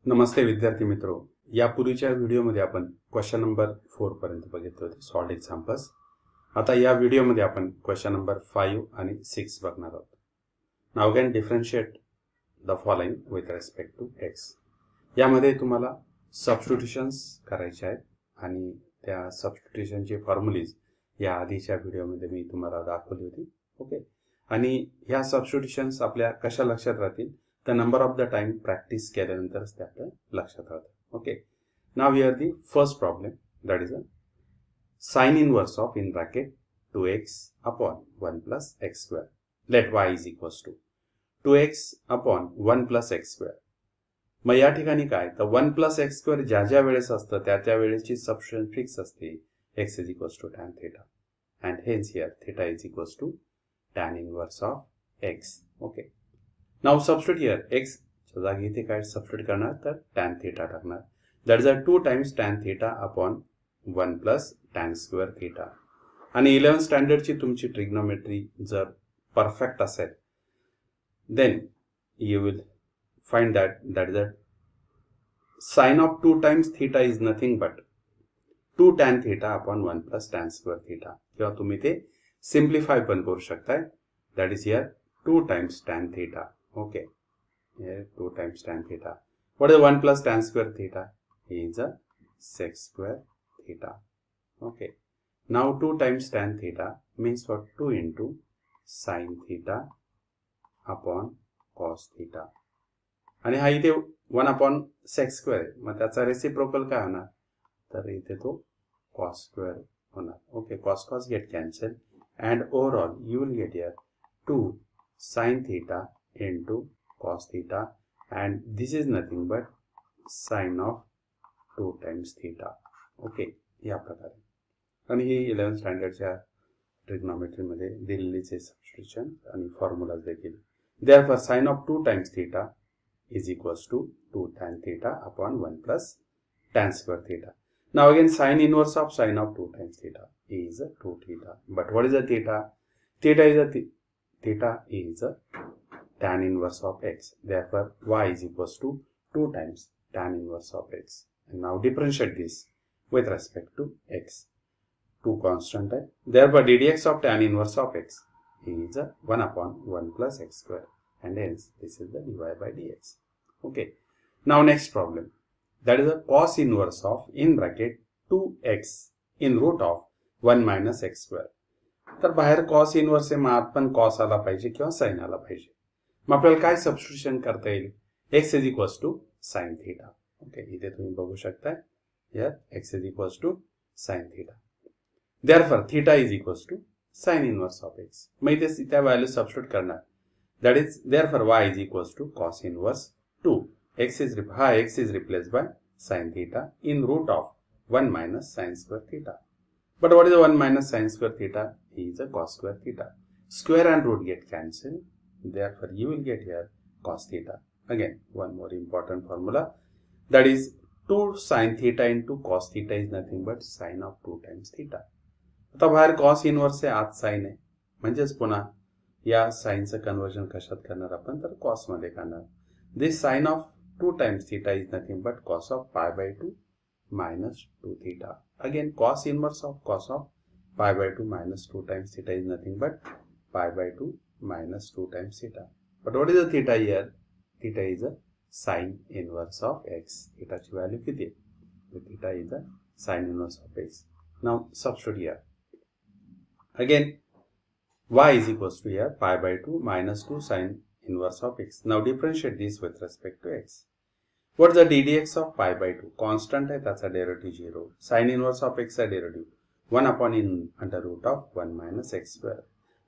नमस्ते विद्यार्थी मित्रो, यापूर्वीच्या व्हिडिओमध्ये आपण क्वेश्चन नंबर 4 पर्यंत बघितले होते सॉल्व्ड एक्झाम्पल्स. आता या व्हिडिओमध्ये आपण क्वेश्चन नंबर 5 आणि 6 बघणार आहोत. Now again differentiate the following with respect to x. यामध्ये तुम्हाला सबस्टिट्यूशन्स करायचे आहेत आणि त्या सबस्टिट्यूशनचे फॉर्म्युलीज या आधीच्या व्हिडिओमध्ये मी तुम्हाला दाखवली होती. ओके, आणि ह्या सबस्टिट्यूशन्स आपल्या कशा लक्षात राहतील तर number of the time practice केल्यानंतरच ते आपल्या लक्षात राहतं. Okay, now here the first problem, that is a sine inverse of in bracket 2x upon 1 plus x square let y is equals to 2x upon 1 plus x square. मग या ठिकाणी काय तर 1 प्लस एक्स स्क्वेअर ज्या ज्या वेळेस असतं त्या त्या वेळेची सबस्टिट्यूशन फिक्स असते. x is equals to tan theta and hence here theta is equals to tan inverse of x. Okay, now substitute here x च्या जागी इथे काय सबस्टिट्यूट करणार तर tan थीटा टाकणार. That is 2 times tan theta upon 1 plus tan square theta. आणि 11th स्टँडर्डची तुमची ट्रिग्नोमेट्री जर परफेक्ट असेल then you will find that is sine of 2 times theta is nothing but 2 tan theta upon 1 plus tan square theta. किंवा तुम्ही ते simplify पण करू शकताय. That is here 2 times tan theta. Okay, here 2 times tan theta. What is 1 plus tan square theta? Is a sec square theta. Okay, now 2 times tan theta means what? 2 into sin theta upon cos theta. आणि हा इथे 1 upon sec square आहे, मग त्याचा reciprocal काय होणार तर इथे तो cos square होणार. Okay, cos cos get cancel and overall you will get here 2 sin theta into cos theta and this is nothing but sin of 2 times theta. Okay, या प्रकारे. आणि ही 11th स्टँडर्डच्या ट्रिग्नोमेट्रीमध्ये दिलेलीच आहे सबस्टिट्यूशन आणि फॉर्म्युलाज देखील. Therefore sin of 2 times theta is equals to 2 tan theta upon 1 plus tan square theta. Now again sin inverse of sin of 2 times theta is 2 theta. But what is a theta? Theta is a tan inverse of x. Therefore y is equals to 2 times tan inverse of x. And now differentiate this with respect to x. 2 constant है. Therefore ddx of tan inverse of x is 1 upon 1 plus x square and hence this is the dy by dx. Okay, now next problem, that is a cos inverse of in bracket 2x in root of 1 minus x square. तर बाहेर cos inverse आहे, मग आत पण cos आला पाहिजे किंवा sin आला पाहिजे. मग आपल्याला काय सबस्टिट्यूशन करता येईल? x is equals to sin theta. Okay, इथे तुम्ही बघू शकताय here x is equals to sin theta. Therefore theta is equals to sin inverse of x. मग इथे त्या व्हॅल्यू सबस्टिट्यूट करणार. That is therefore y is equals to cos inverse 2 x is replaced by sin theta in root of 1 minus sin square theta. But what is 1 minus sin square theta? Is a cos square theta. Square and root get cancelled. Therefore, you will get here cos theta. Again, one more important formula. That is 2 sin theta into cos theta is nothing but sin of 2 times theta. आता बाहेर cos inverse आहे, आत sin आहे. म्हणजेच पुन्हा या sin चं conversion कशात करणार आपण तर cos मध्ये करणार. This sin of 2 times theta is nothing but cos of pi by 2 minus 2 theta. Again cos inverse of pi by 2 minus 2 times theta is nothing but pi by 2 minus 2 times theta. But what is the theta here? Theta is a sin inverse of x. Theta ची value किती आहे? So theta is a sin inverse of x. Now substitute here. Again y is equals to here pi by 2 minus 2 sin inverse of x. Now differentiate this with respect to x. What is the ddx of pi by 2? Constant है, त्याचा derivative 0. Sin inverse of x चा derivative 1 upon in under root of 1 minus x square.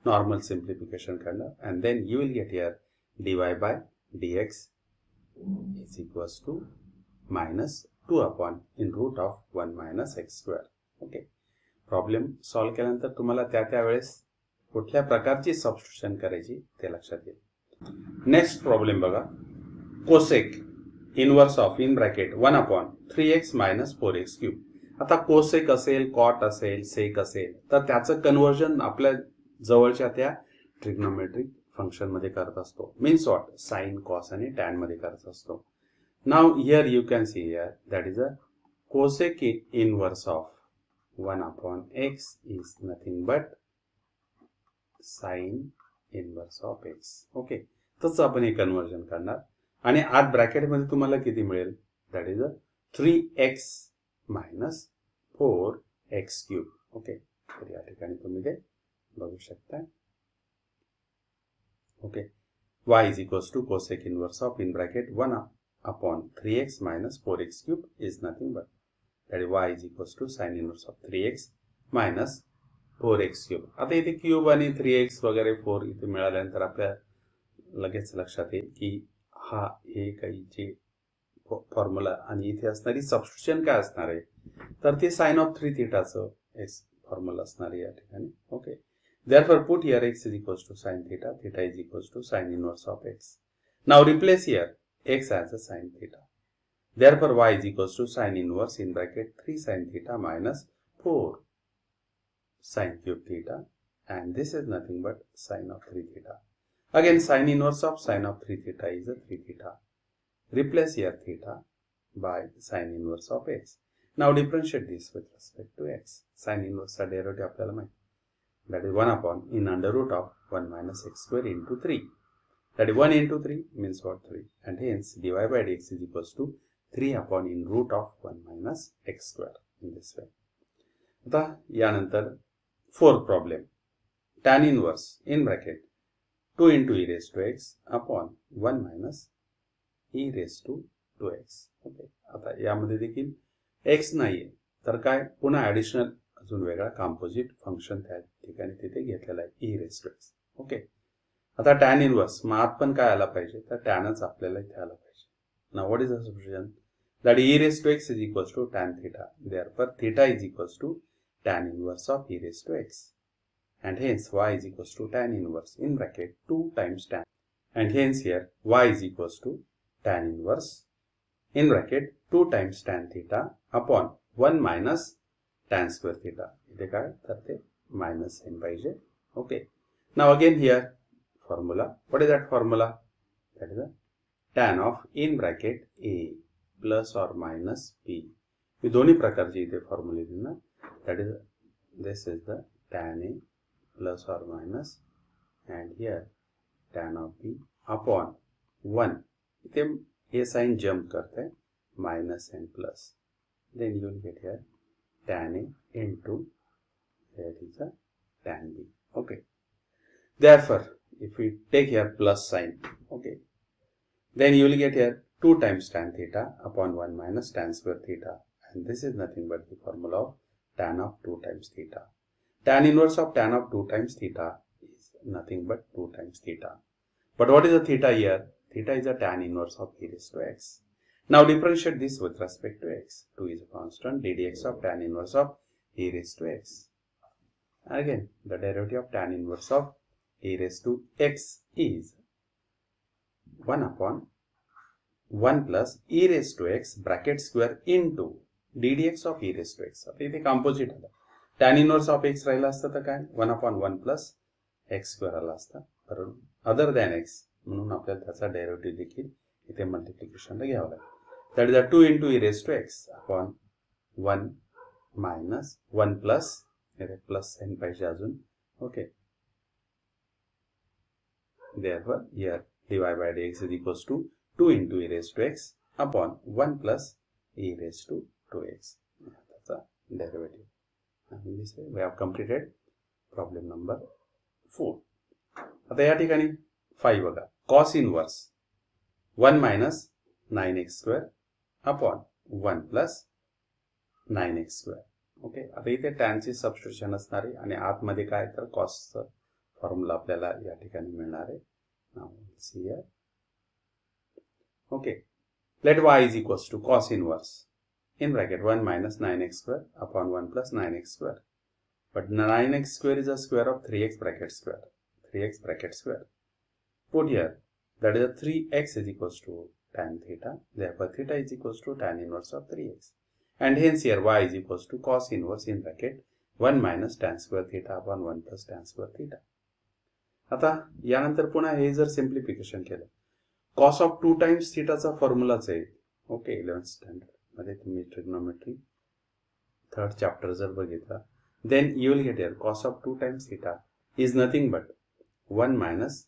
Normal simplification करणार and then you will get here dy by dx is equals to minus 2 upon in root of 1 minus x square. Okay, problem solve केल्यानंतर तुम्हाला त्या वेळेस कुठल्या प्रकारची substitution करायची ते लक्षात येईल. नेक्स्ट प्रॉब्लेम बघा, cosec inverse of in bracket 1 upon 3x minus 4x cube. आता कोसेक असेल, कॉट असेल, सेक असेल तर त्याचं कन्वर्जन आपल्या जवळच्या त्या ट्रिग्नोमेट्रिक फंक्शन मध्ये करत असतो. Means what? साइन, कॉस आणि टॅन मध्ये करत असतो. Now here you can see here that is a cosec inverse of 1 upon x is nothing but sin inverse of x. Okay, तसं आपण हे कन्वर्जन करणार आणि आत ब्रॅकेट मध्ये तुम्हाला किती मिळेल, that is a 3x minus 4x cube. Okay, तर या ठिकाणी तुम्ही ते बघू शकता. Okay, y is equals to cosec inverse of in bracket 1 upon 3x minus 4x cube is nothing but that is y is equals to sin inverse of 3x minus 4x cube. आता इथे cube आणि 3x वगैरे 4 इथे मिळाल्यानंतर आपल्या लगेच लक्षात येईल की हा हे काही जे फॉर्म्युला आणि इथे असणारी सबस्टिट्यूशन काय असणार आहे, तर ते sin of 3 थीटाचं एक्स फॉर्म्युला असणार आहे या ठिकाणी. Okay, therefore put here x is equals to sin theta, theta is equals to sin inverse of x. Now replace here x as a sin theta. Therefore y is equals to sin inverse in bracket 3 sin theta minus 4 sin cube theta, and this is nothing but sin of 3 theta. Again sin inverse of sin of 3 theta is a 3 theta. Replace here theta by sin inverse of x. Now differentiate this with respect to x. Sin inverse derivative आपल्याला माहिती, that is 1 upon in under root of 1 minus x square into 3. That is 1 into 3 means what 3, and hence dy by dx is equals to 3 upon in root of 1 minus x square in this way. आता यानंतर fourth problem, tan inverse in bracket 2 into e raised to x upon 1 minus e raised to 2x. Okay, आता यामध्ये देखील x नाहीये तर काय पुन्हा additional अजून वेगळा कॉम्पोजिट फंक्शन त्या ठिकाणी तिथे घेतलेला आहे e raised to x. Okay, आता tan इनवर्स मग आत पण काय आला पाहिजे, तर टॅनच आपल्याला इथे आला पाहिजे. Now what is the substitution, that e raised to x is equals to tan theta. Therefore theta is equals to tan inverse of e raised to x, and hence y is equals to tan inverse in bracket 2 times tan, and hence here y is equals to tan inverse in bracket 2 times tan theta upon 1 minus tan square theta. इथे काय तर ते minus n पाहिजे. Okay, now again here formula, what is that formula, that is a tan of in bracket a plus or minus b. मी दोन्ही प्रकारचे इथे फॉर्म्युले दिले, that is this is the tan a plus or minus and here tan of b upon 1. इथे हे sign jump करते हैं minus and plus, then you will get here tan a into here is a tan b. Okay, therefore if we take here plus sign, okay, then you will get here 2 times tan theta upon 1 minus tan square theta, and this is nothing but the formula of tan of 2 times theta. Tan inverse of tan of 2 times theta is nothing but 2 times theta. But what is the theta here? Theta is a tan inverse of e raised to x. Now differentiate this with respect to x. 2 is a constant, ddx of tan inverse of e raised to x. Again, the derivative of tan inverse of e raised to x is 1 upon 1 plus e raised to x bracket square into ddx of e raised to x. आता इथे composite आला, tan inverse of x राहिला असता तर काय 1 upon 1 plus x square आला असता, बरोबर, other than x म्हणून आपल्याला त्याचा डेरिव्हेटिव्ह देखील इथे मल्टिप्लिकेशनला घ्यावा लागेल. That is a 2 into e raised to x upon 1 minus 1 plus plus n पाहिजे अजून. Okay, therefore here dy by dx is equals to 2 into e raised to x upon 1 plus e raised to 2x. That's a derivative. And in this way we have completed problem number 4. आता या ठिकाणी 5 बघा, cos inverse 1 minus 9x square upon 1 plus 9x square. Okay, आता इथे tan ची substitution असणार आहे आणि आतमध्ये काय तर cos चा फॉर्म्युला आपल्याला या ठिकाणी मिळणार आहे. Now see here. Okay, let y is equals to cos inverse in bracket 1 minus 9x square upon 1 plus 9x square. But 9x square is a square of 3x bracket square. 3x bracket square. Put here, that is a 3x is equals to tan theta. Therefore theta is equals to tan inverse of 3x. And hence here y is equals to cos inverse in bracket 1 minus tan square theta upon 1 plus tan square theta. आता यानंतर पुन्हा हे जर simplification केलं, cos of 2 times theta चा फॉर्म्युलाच आहे, okay 11th standard मध्ये तुम्ही trigonometry 3rd chapter जर बघितला, then you will get here cos of 2 times theta is nothing but 1 minus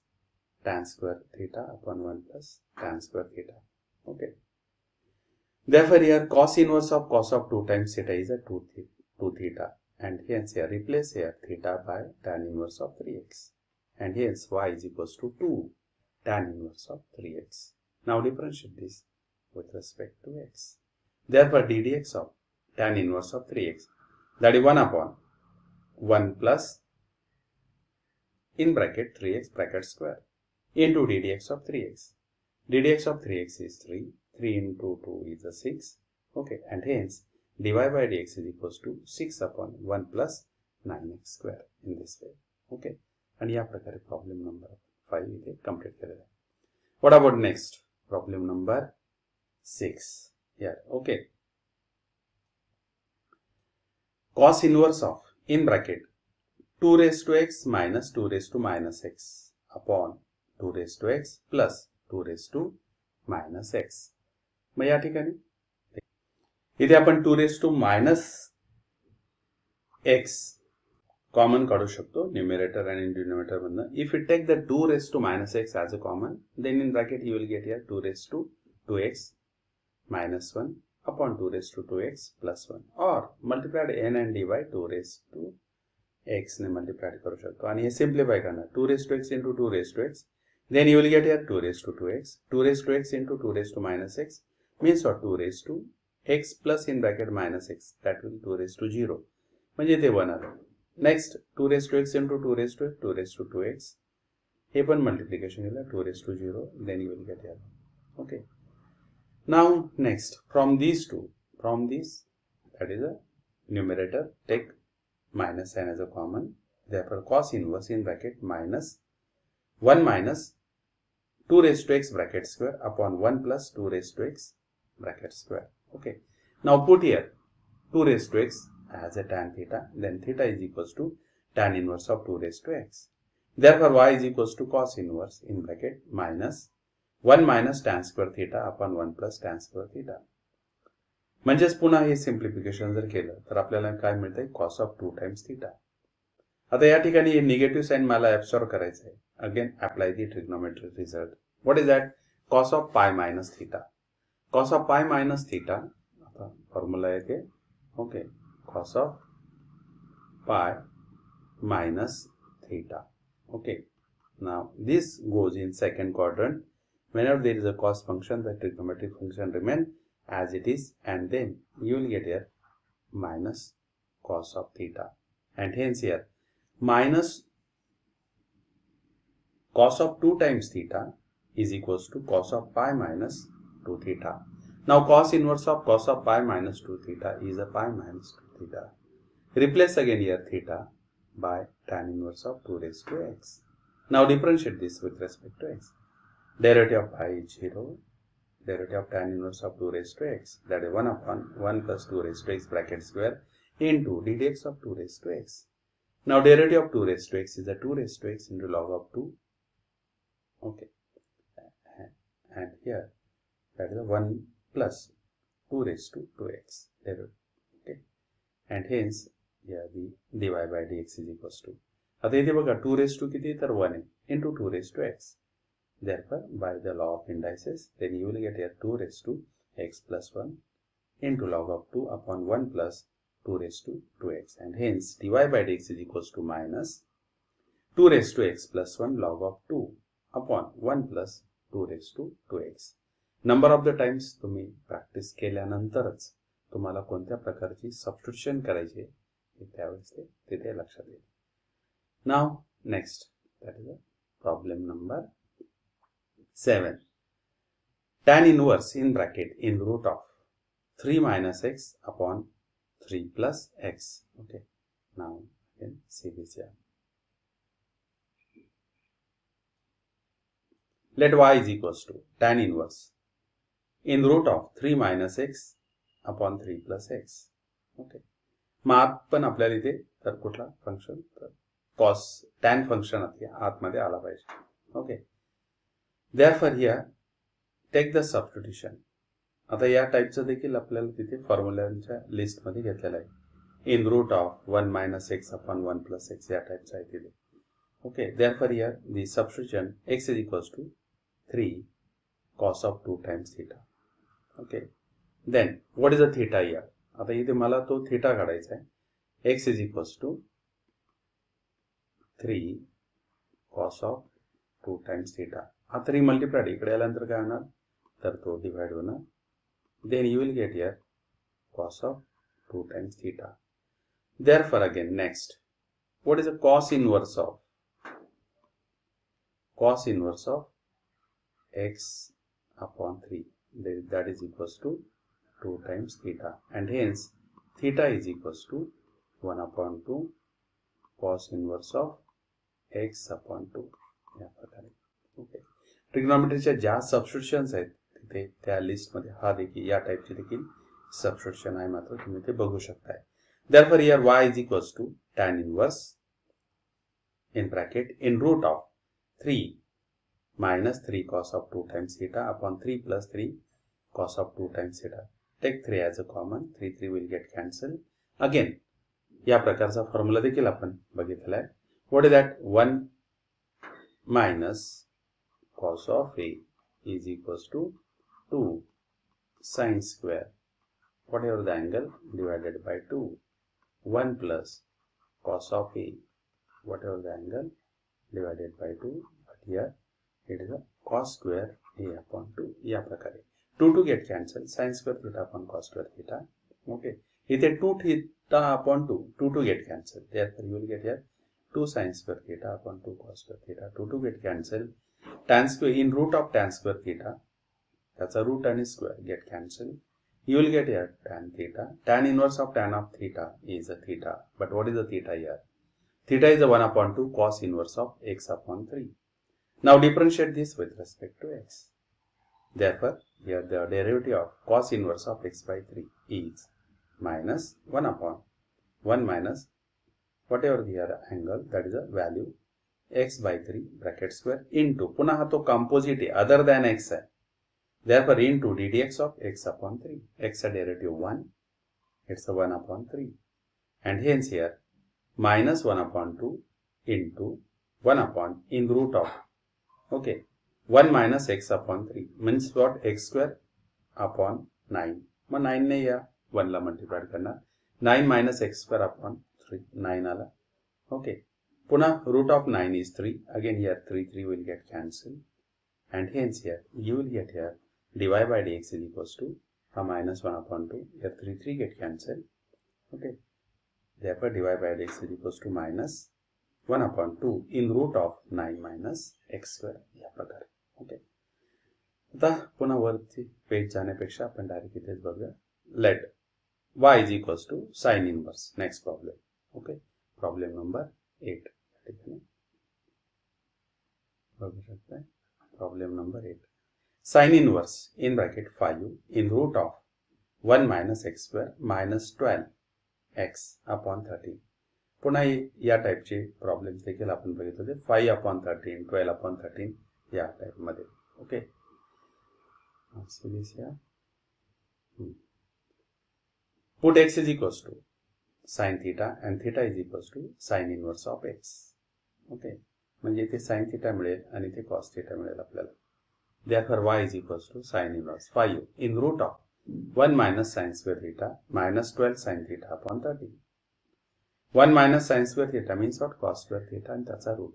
tan square theta upon 1 plus tan square theta. Okay. Therefore here cos inverse of cos of 2 times theta is a 2 theta, and hence here replace here theta by tan inverse of 3x, and hence y is equals to 2 tan inverse of 3x. Now differentiate this with respect to x. Therefore ddx of tan inverse of 3x, that is 1 upon 1 plus in bracket 3x bracket square into ddx of 3x. ddx of 3x is 3. 3 into 2 is a 6. Okay, and hence dy by dx is equals to 6 upon 1 plus 9x square in this way. Okay, and या प्रकारे problem number 5 इथे complete केलेला आहे. What about next? Problem number 6. Here, okay. Cos inverse of in bracket 2 raised to x minus 2 raised to minus x upon 2 raised to x plus 2 raised to minus x. मग या ठिकाणी इथे आपण 2 raised to minus x common काढू शकतो numerator आणि denominator मधनं. If you take the 2 raised to minus x as a common, then in bracket you will get here 2 raised to 2x minus 1 upon 2 raised to 2x plus 1, or multiplied n and dy 2 raised to x ने multiplied करू शकतो आणि हे simplify करणार 2 raised to x into 2 raised to x, then you will get here 2 raised to 2x, 2 raised to x into 2 raised to minus x means what 2 raised to x plus in bracket minus x, that will 2 raised to 0 म्हणजे ते 1 आलं. Next 2 raised to x into 2 raised to 2 raised to 2x, हे पण multiplication केलं 2 raised to 0, then you will get here. Okay. Now next from these two, from this, that is a numerator, take minus n as a common. Therefore cos inverse in bracket minus 1 minus 2 raised to x bracket square upon 1 plus 2 raised to x bracket square. Okay. Now put here 2 raised to x as a tan theta, then theta is equals to tan inverse of 2 raised to x. Therefore y is equals to cos inverse in bracket minus 1 minus tan square theta upon 1 plus tan square theta. म्हणजेच पुन्हा हे simplification जर केलं तर आपल्याला काय मिळतंय cos of 2 times theta. आता या ठिकाणी हे निगेटिव्ह साइन मला ऍब्सॉर्ब करायचं आहे. Again apply the trigonometric result. What is that? cos of pi minus theta. cos of pi minus theta, आता फॉर्म्युला येते. Okay, cos of pi minus theta. Okay, now this goes in second quadrant. Whenever there is a cos function, the trigonometric function remain as it is, and then you will get here minus cos of theta, and hence here minus cos of 2 times theta is equals to cos of pi minus 2 theta. Now cos inverse of cos of pi minus 2 theta is a pi minus 2 theta. Replace again here theta by tan inverse of 2 raised to x. Now differentiate this with respect to x. Derivative of pi is 0. Derivative of tan inverse of 2 raised to x, that is 1 upon 1 plus 2 raised to x bracket square into ddx of 2 raised to x. Now derivative of 2 raised to x is a 2 raised to x into log of 2. Okay. And here that is a 1 plus 2 raised to 2x derivative. Okay. And hence here the dy by dx is equals to, आता इथे बघा 2 raised to किती तर 1 into 2 raised to x. Therefore by the law of indices, then you will get here 2 raised to x plus 1 into log of 2 upon 1 plus 2 raised to 2x, and hence dy by dx is equals to minus 2 raised to x plus 1 log of 2 upon 1 plus 2 raised to 2x. Number of the times तुम्ही practice केल्यानंतरच तुम्हाला कोणत्या प्रकारची substitution करायची आहे त्यावेळेस ते तिथे लक्षात येईल. Now next, that is a problem number 7. Tan inverse in bracket in root of 3 minus x upon 3 plus x. Okay. Now you can see this here. Let y is equals to tan inverse in root of 3 minus x upon 3 plus x. Okay. मग पण आपल्याला इथे तर कुठला function cos tan function आतमध्ये आला पाहिजे. Okay. Therefore here take the substitution. आता या टाईपचं देखील आपल्याला तिथे फॉर्म्युलांच्या लिस्टमध्ये घेतलेलं आहे. इन root of 1 - x upon 1 + x या टाईपचं आहे तिथे. Okay, therefore here the substitution x is equals to 3 cos of 2 times theta. Okay, then what is the theta here? आता इथे मला तो theta काढायचा आहे. x is equals to 3 cos of 2 times theta. हा 3 मल्टिप्लाइड इकडे आल्यानंतर काय होणार, तर तो डिवाइड होणार. Then you will get here cos of 2 times theta. Therefore again next, what is the cos inverse of x upon 3? That is equals to 2 times theta, and hence theta is equals to 1 upon 2 cos inverse of x upon 2 या प्रकारे. Okay, ट्रिग्नोमेट्रीच्या ज्या substitutions आहेत तिथे त्या लिस्टमध्ये हा देखील या टाईपचे देखील सबस्टिट्यूशन आहे, मात्र तुम्ही ते बघू शकताय. Therefore here y is equals to tan inverse in bracket in root of 3 minus 3 cos of 2 times theta upon 3 plus 3 cos of 2 times theta. Take 3 as a common, 3 will get cancelled. Again या प्रकारचा formula देखील आपण बघितलेला आहे. What is that? 1 minus cos of a is equals to 2 sin square whatever the angle divided by 2. 1 plus cos of a whatever the angle divided by 2, but here it is a cos square a upon 2 या प्रकारे. 2 get cancelled, sin square theta upon cos square theta. Okay, इथे 2 theta upon 2 get cancelled. Therefore you will get here 2 sin square theta upon 2 cos square theta. 2 get cancelled. Tan square in root of tan square theta, that's a root and square, get cancelled. You will get here tan theta. Tan inverse of tan of theta is a theta. But what is the theta here? Theta is the 1 upon 2 cos inverse of x upon 3. Now differentiate this with respect to x. Therefore, here the derivative of cos inverse of x by 3 is minus 1 upon 1 minus whatever the other angle, that is the value x by 3 bracket square into पुन्हा हा तो composite है other than x है. Therefore into ddx of x upon 3. X a derivative 1, it's a 1 upon 3, and hence here minus 1 upon 2 into 1 upon in root of, okay, 1 minus x upon 3 means what? X square upon 9. मग 9 ने या 1 ला multiply करणार. 9 minus x square upon 3, 9 आला. Okay, पुन्हा root of 9 is 3. Again here 3 will get cancelled, and hence here you will get here dy by dx is equals to minus 1 upon 2. Here 3 get cancelled. Okay, therefore dy by dx is equals to minus 1 upon 2 in root of 9 minus x square या प्रकारे. Okay, आता पुन्हा वरती page जाण्यापेक्षा आपण direct इथेच बघूया. Let y is equals to sin inverse. Next problem. Okay, problem number 8. बघू शकताय problem number 8. Sin inverse in bracket 5 in root of 1 minus x square minus 12 x upon 13. पुन्हा या टाईपचे प्रॉब्लेम्स देखील आपण बघितले होते. 5 upon 13, 12 upon 13 या टाईपमध्ये. Okay, put x is equals to sin theta and theta is equals to sin inverse of x. Okay, म्हणजे इथे sin theta मिळेल आणि इथे cos theta मिळेल आपल्याला. Therefore y is equals to sin inverse 5 in root of 1 minus sin square theta minus 12 sin theta upon 13. 1 minus sin square theta means what? Cos square theta, and that's a root.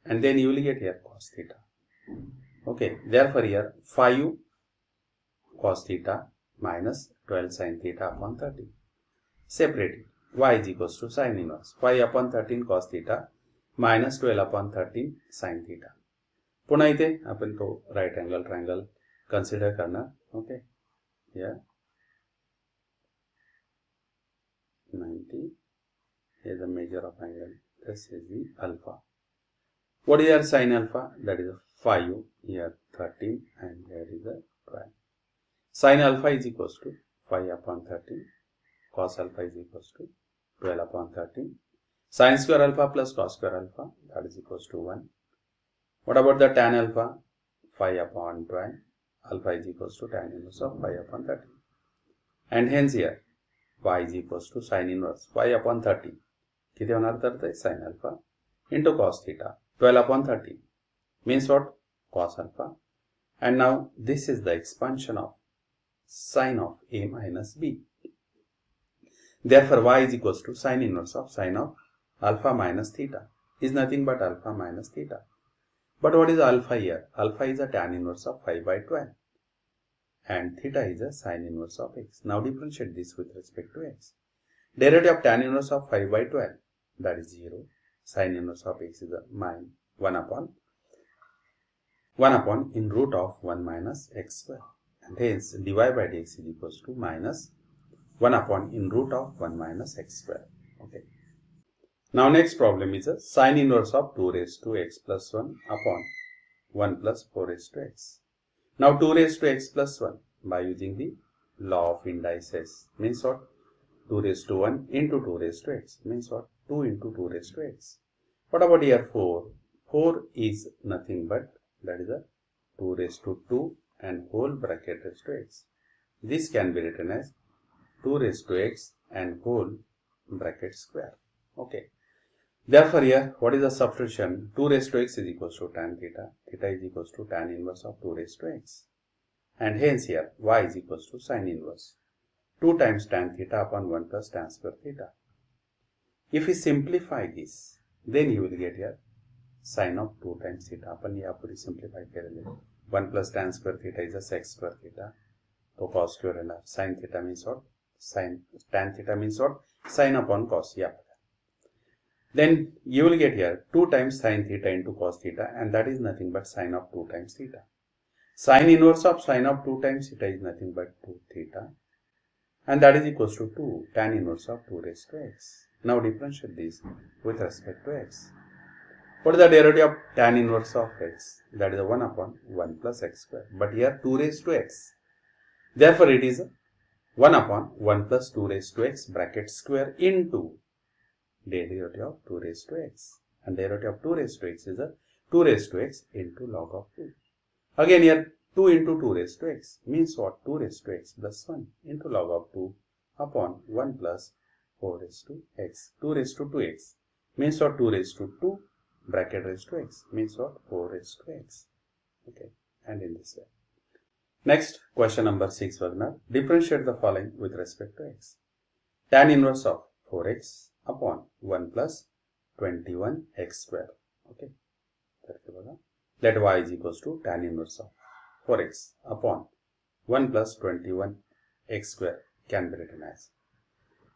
And then you will get here cos theta. Okay, therefore here 5 cos theta minus 12 sin theta upon 13. Separate it. Y is equals to sin inverse 5 upon 13 cos theta minus 12 upon 13 sin theta. पुन्हा इथे आपण तो right angle triangle consider करणार. Okay, या 90 is the measure of angle. This is the alpha. What is your sin alpha? That is 5, here 13, and here is the 12. Sin alpha is equals to 5 upon 13. Cos alpha is equals to 12 upon 13. Sin square alpha plus cos square alpha, that is equals to 1. What about the tan alpha? 5 upon 12. alpha is equals to tan inverse of y upon 30. And hence here y is equals to sin inverse y upon 30. किती होणार तर ते sin alpha into cos theta 12 upon 30 means what? Cos alpha. And now this is the expansion of sin of a minus b. Therefore y is equals to sin inverse of sin of alpha minus theta is nothing but alpha minus theta. But what is alpha here? Alpha is a tan inverse of 5 by 12 and theta is a sin inverse of x. Now differentiate this with respect to x. Derivative of tan inverse of 5 by 12, that is 0. Sin inverse of x is a 1 upon in root of 1 minus x square. And hence dy by dx is equals to minus 1 upon in root of 1 minus x square. Okay. Now next problem is a sin inverse of 2 raised to x plus 1 upon 1 plus 4 raised to x. Now 2 raised to x plus 1 by using the law of indices means what? 2 raised to 1 into 2 raised to x means what? 2 into 2 raised to x. What about here 4? 4 is nothing but that is a 2 raised to 2 and whole bracket raised to x. This can be written as 2 raised to x and whole bracket square. Okay. Therefore here what is the substitution? 2 raised to x is equals to tan theta. Theta is equals to tan inverse of 2 raised to x. And hence here y is equals to sin inverse 2 times tan theta upon 1 plus tan square theta. If we simplify this, then you will get here sin of 2 times theta. अपन यापूर्वी simplify केलेले 1 plus tan square theta is a sec square theta. तो cos square येणार. Sin theta means what? Tan theta means what? Sin upon cos. Yeah. Then you will get here 2 times sin theta into cos theta, and that is nothing but sin of 2 times theta. Sin inverse of sin of 2 times theta is nothing but 2 theta, and that is equals to 2 tan inverse of 2 raised to x. Now differentiate this with respect to x. What is the derivative of tan inverse of x? That is 1 upon 1 plus x square. But here 2 raised to x. Therefore it is 1 upon 1 plus 2 raised to x bracket square into derivative of 2 raised to x. And derivative of 2 raised to x is a 2 raised to x into log of 2. Again here 2 into 2 raised to x means what? 2 raised to x plus 1 into log of 2 upon 1 plus 4 raised to x. 2 raised to 2x means what? 2 raised to 2 bracket raised to x means what? 4 raised to x. Okay, and in this way. Next, question number 6 Wagner. Differentiate the following with respect to x. Tan inverse of 4x upon 1 plus 21x square. Okay. Let y is equals to tan inverse of 4x upon 1 plus 21x square can be written as.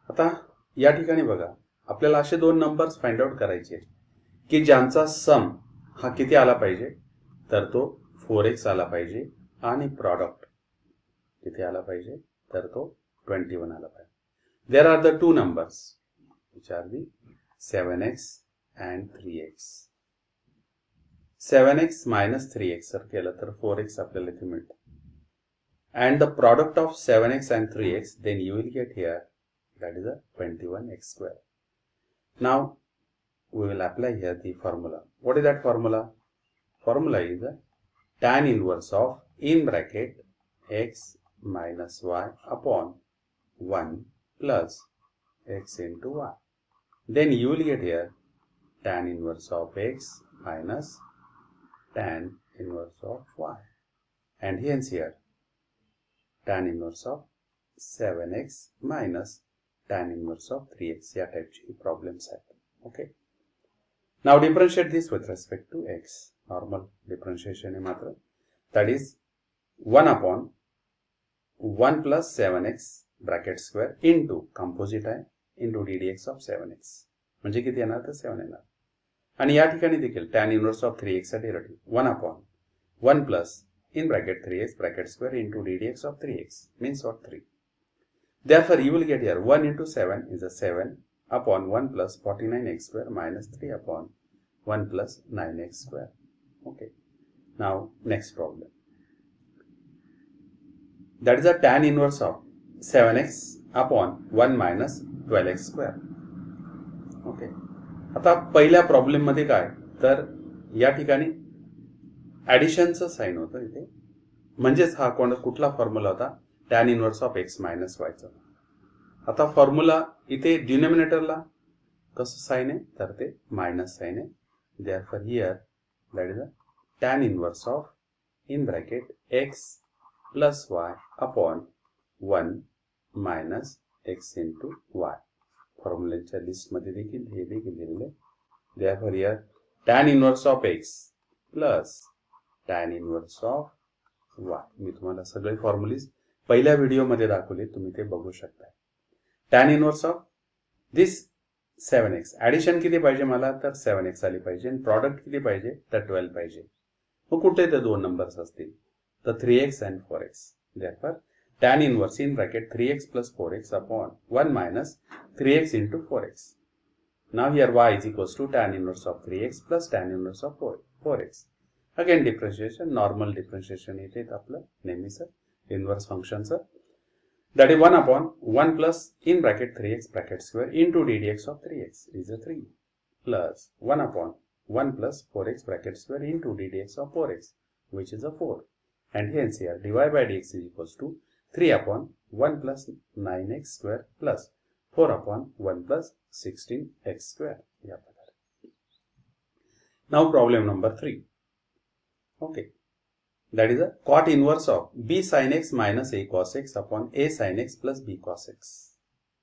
आता या ठिकाणी बघा आपल्याला असे दोन numbers find out करायचे की ज्यांचा सम हा किती आला पाहिजे तर तो 4x आला पाहिजे आणि प्रॉडक्ट किती आला पाहिजे तर तो 21 आला पाहिजे. There are the two numbers which are the 7x and 3x. 7x minus 3x जर केलं तर 4x आपल्याला इथे मिळतं. And the product of 7x and 3x, then you will get here that is a 21x square. Now we will apply here the formula. What is that formula? Formula is tan inverse of in bracket x minus y upon 1 plus x into y. Then you will get here tan inverse of x minus tan inverse of y. And hence here tan inverse of 7x minus tan inverse of 3x. या टाइपची problems आहेत. Okay. Now differentiate this with respect to x. Normal differentiation आहे मात्र. That is 1 upon 1 plus 7x bracket square into composite आहे into ddx of 7x. म्हणजे किती येणार तर 7 येणार. आणि या ठिकाणी देखील tan inverse of 3x चा derivative 1 upon 1 plus in bracket 3x bracket square into ddx of 3x means what 3. Therefore you will get here 1 into 7 is a 7 upon 1 plus 49x square minus 3 upon 1 plus 9x square. Okay. Now next problem. That is a tan inverse of 7x upon 1 minus 12x square. Okay. आता पहिल्या problem मध्ये काय तर या ठिकाणी ऍडिशनचं sign होतं इथे म्हणजेच हा कुठला फॉर्म्युला होता, tan inverse of x minus वायचा. आता फॉर्म्युला इथे डिनॉमिनेटरला कसं साइन आहे, तर ते मायनस साइन आहे. Therefore here that is a tan inverse of in bracket x plus y upon 1 minus x into y. फॉर्म्युलेच्या लिस्टमध्ये देखील हे देखील दिलेले. Therefore here tan inverse of x plus tan inverse of y. मी तुम्हाला सगळे फॉर्म्युलेज पहिल्या व्हिडिओमध्ये दाखवले, तुम्ही ते बघू शकता. Tan inverse of this 7x, addition किती पाहिजे मला, तर 7x आली पाहिजे. आणि प्रॉडक्ट किती पाहिजे, तर 12 पाहिजे. मग कुठे ते दोन नंबर्स असतील, तर 3x and 4x. Therefore tan inverse in bracket 3x plus 4x upon 1 minus 3x into 4x. Now here y is equals to tan inverse of 3x plus tan inverse of 4x. Again differentiation, normal differentiation इथे आपलं नेहमीचं inverse फंक्शनचं. That is 1 upon 1 plus in bracket 3x bracket square into ddx of 3x is a 3 plus 1 upon 1 plus 4x bracket square into ddx of 4x which is a 4. And hence here dy by dx is equals to 3 upon 1 plus 9x square plus 4 upon 1 plus 16x square. Now problem number 3. Okay. That is a cot inverse of b sin x minus a cos x upon a sin x plus b cos x.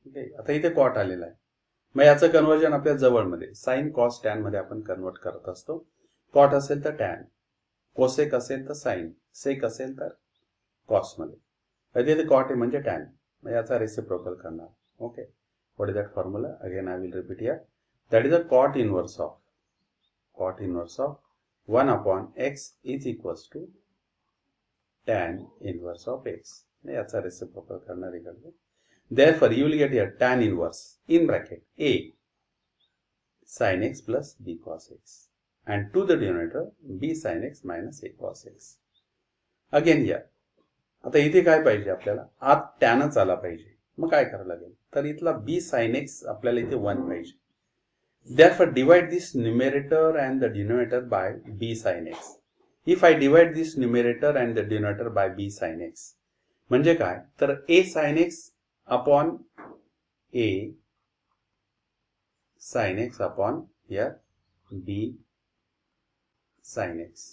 Okay. आता इथे cot आलेला आहे. मग याचं conversion आपल्या जवळमध्ये sin cos tan मध्ये आपण convert करत असतो. cot असेल तर tan, cosec असेल तर sin, sec असेल तर cos मध्ये. इथे cot आहे म्हणजे tan. मग याचा रेसिप्रोकल करणार. Okay. What is that formula? Again I will repeat here. That is a cot inverse of 1 upon x is equals to tan inverse of x. याचा reciprocal करणार इकडे. Therefore you will get here tan inverse in bracket a sin x plus b cos x and to the denominator b sin x minus a cos x. Again here आता इथे काय पाहिजे आपल्याला, आत टॅनच आला पाहिजे. मग काय करावं लागेल, तर इथला b sin x आपल्याला इथे 1 पाहिजे. Therefore divide this numerator and the denominator by b sin x. If I divide this numerator and the denominator by b sin x, म्हणजे काय, तर a sin x upon a sin x upon here b sin x.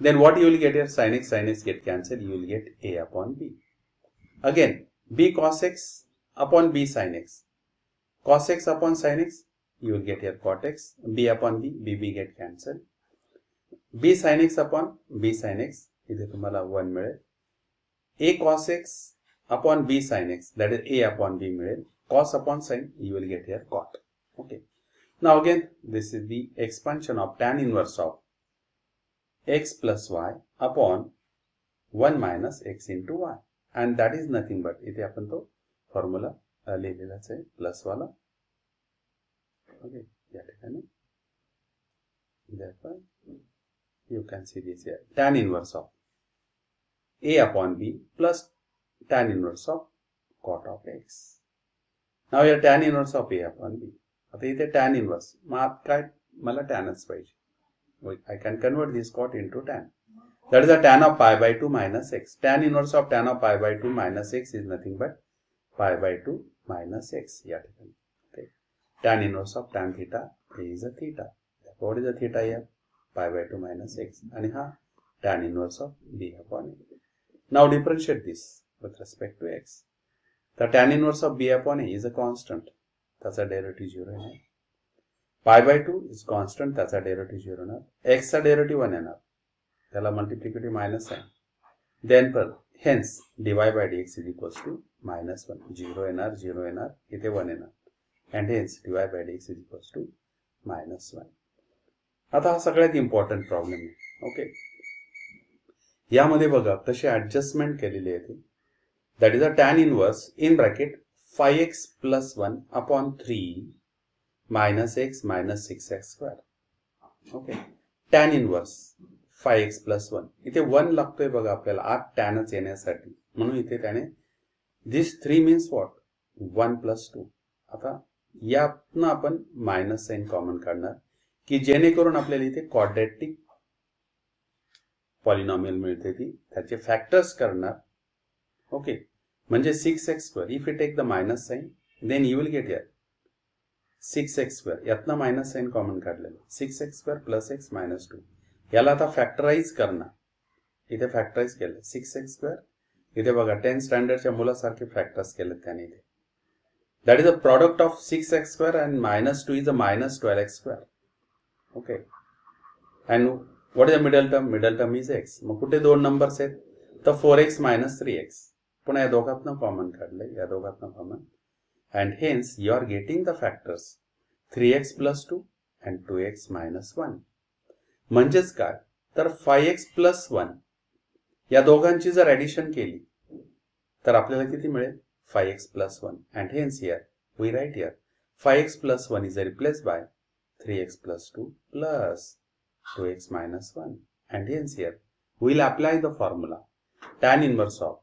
Then what you will get here, sin x get cancelled, you will get a upon b. Again b cos x upon b sin x, cos x upon sin x, you will get here cot x, b upon b get cancelled. b sin x upon b sin x, इथे तुम्हाला 1 मिळेल. a cos x upon b sin x, that is a upon b मिळेल. cos upon sin, you will get here cot. Okay. Now again this is the expansion of tan inverse of x plus y upon 1 minus x into y, and that is nothing but इथे आपण तो formula लिहिलेलाच आहे plus वाला. Okay, या ठिकाणी therefore you can see this here, tan inverse of a upon b plus tan inverse of cot of x. Now here tan inverse of a upon b. आता इथे tan inverse, मग काय मला tanच पाहिजे. I can convert this cot into tan. That is a tan of pi by 2 minus x. Tan inverse of tan of pi by 2 minus x is nothing but pi by 2 minus x. या ठिकाणी. Okay. Tan inverse of tan theta is a theta. What is the theta here? Pi by 2 minus x. And ha tan inverse of b upon a. Now differentiate this with respect to x. The tan inverse of b upon a is a constant. त्याचा derivative 0 आहे. pi by 2 is constant, त्याचा derivative 0 येणार. x चा derivative 1 येणार. त्याला multiplicative minus आहे. Then hence dy by dx is equals to minus 1. 0 येणार, 0 येणार, इथे 1 येणार. And hence dy by dx is equals to minus 1. आता हा सगळ्यात इम्पॉर्टंट प्रॉब्लेम आहे. ओके, यामध्ये बघा कशी ऍडजस्टमेंट केलेली आहे ती. That is a tan inverse in bracket 5x plus 1 upon 3 minus x minus 6x square. Okay, tan inverse 5x plus 1, इथे 1 लागतोय बघा आपल्याला आत टॅनच येण्यासाठी, म्हणून इथे त्याने दिस 3 मीन्स व्हॉट 1 plus 2. आता यातनं आपण मायनस साइन कॉमन काढणार की जेणेकरून आपल्याला इथे क्वाड्रॅटिक पॉलिनॉमियल मिळते ती त्याचे फॅक्टर्स करणार. ओके, म्हणजे 6x². If you take the minus sign then you will get here 6x². यातनं मायनस साइन कॉमन काढलेलं 6x² + x - 2. याला आता फॅक्टराइज करणार. इथे फॅक्टराइज केलं 6x². इथे बघा 10 स्टँडर्डच्या मुलासारखे फॅक्टर्स केले त्याने इथे. That is a product of 6x² and -2 is a -12x². Okay, and what is the middle term? Middle term is x. मग कुठे दोन नंबर्स आहेत तर 4x - 3x. पुन्हा या दोघातनं कॉमन काढलंय, या दोघातनं common. And hence you are getting the factors 3x + 2 and 2x - 1. म्हणजेच काय तर 5x + 1 या दोघांची जर ॲडिशन केली तर आपल्याला किती मिळेल? 5x + 1. And hence here we write here 5x + 1 is replaced by 3x + 2 plus 2x - 1. And hence here we will apply the formula tan inverse of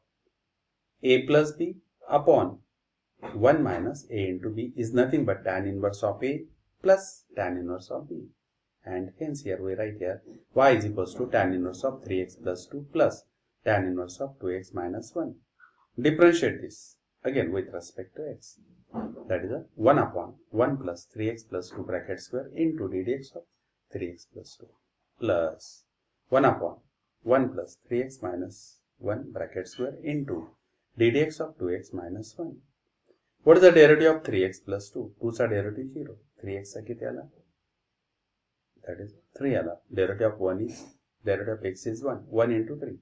a + b upon 1 minus a into b is nothing but tan inverse of a plus tan inverse of b. And hence here we write here y is equals to tan inverse of 3x + 2 plus tan inverse of 2x - 1. Differentiate this again with respect to x. That is a 1 upon 1 plus 3x + 2 bracket square into ddx of 3x + 2 plus 1 upon 1 plus 3x - 1 bracket square into ddx of 2x - 1. What is the derivative of 3x + 2? 2 चा derivative 0. 3x चा किती आला? That is 3 आला. Derivative of 1 is, derivative of x is 1. 1 into 3.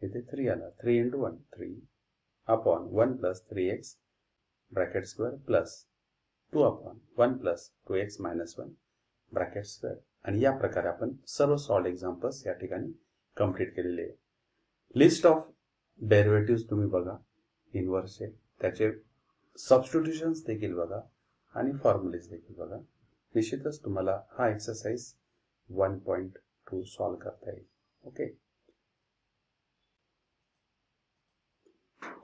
इथे 3 आला. 3 into 1. 3 upon 1 plus 3x bracket square plus 2 upon 1 plus 2x - 1 bracket square. आणि या प्रकारे आपण सर्व सॉल्व्ड एक्झाम्पल्स या ठिकाणी कंप्लीट केलेले आहे. लिस्ट ऑफ डेरिव्हेटिव्ह तुम्ही बघा, इनव्हर्सचे त्याचे सबस्टिट्यूशन्स देखील बघा आणि फॉर्म्युलेज देखील बघा. निश्चितच तुम्हाला हा एक्सरसाइज 1.2 सॉल्व करता येईल. ओके,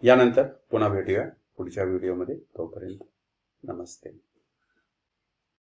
यानंतर पुन्हा भेटूया पुढच्या व्हिडिओमध्ये. तोपर्यंत नमस्ते.